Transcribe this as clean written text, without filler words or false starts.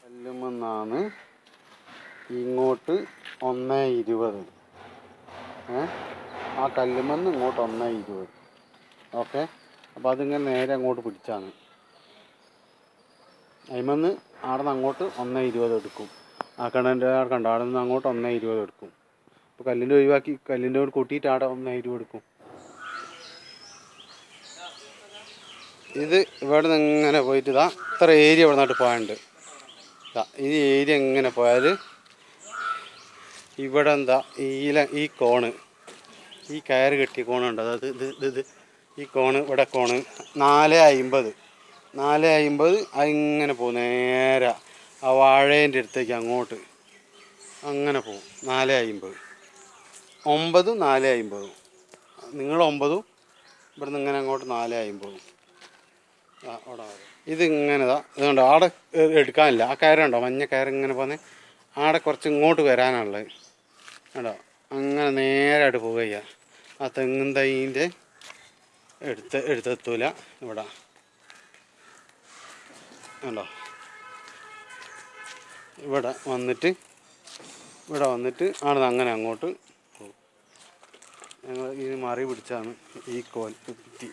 കല്ലുമെന്നാണ് ഇങ്ങോട്ട് 1.20. ആ കല്ലുമെന്ന് ഇങ്ങോട്ട് 1.20. ഓക്കെ. അപ്പോൾ അതിങ്ങനെ നേരെ അങ്ങോട്ട് പിടിച്ചാണ്. അതിമെന്ന് അവിടെ നിന്ന് അങ്ങോട്ട് 1.20 എടുക്കും. ആ കിണറിൻ്റെ കണ്ടോ, അവിടെ നിന്ന് അങ്ങോട്ട് 1.20 എടുക്കും. അപ്പോൾ കല്ലിൻ്റെ ഒഴിവാക്കി കല്ലിൻ്റെ കൂടെ കൂട്ടിയിട്ട് അവിടെ 1.20 എടുക്കും. ഇത് ഇവിടെ നിന്ന് ഇങ്ങനെ പോയിട്ട് ഇതാ ഇത്ര ഏരിയ ഇവിടെ നിന്നിട്ട് പോകാനുണ്ട്. ഈ ഏരിയ എങ്ങനെ പോയാൽ ഇവിടെ എന്താ ഈ കോണ്, ഈ കയറ് കെട്ടിയ കോണുണ്ട്, അതായത് ഇത് ഈ കോണ്, ഇവിടെ കോണ് 4.50 അതിങ്ങനെ പോകും നേരെ ആ വാഴേൻ്റെ അടുത്തേക്ക് അങ്ങോട്ട് അങ്ങനെ പോകും. 4.50 9 4.50 നിങ്ങൾ 9 ഇവിടെ നിന്ന് ഇങ്ങനെ അങ്ങോട്ട് 4.50. അവിടെ ഇതിങ്ങനെ ഇതുകൊണ്ട് അവിടെ എടുക്കാനില്ല. ആ കയറുണ്ടോ, മഞ്ഞ കയറ് ഇങ്ങനെ പോകുന്നത്, അവിടെ കുറച്ച് ഇങ്ങോട്ട് വരാനുള്ളത് കേട്ടോ. അങ്ങനെ നേരായിട്ട് പോവുക. ആ തെങ്ങും തൈൻ്റെ എടുത്തെത്തൂല. ഇവിടെ കണ്ടോ, ഇവിടെ വന്നിട്ട് ആണ് അങ്ങനെ അങ്ങോട്ട് പോകും. ഞങ്ങൾ ഇത് മറി പിടിച്ചാണ് ഈ കോൽ കുത്തി.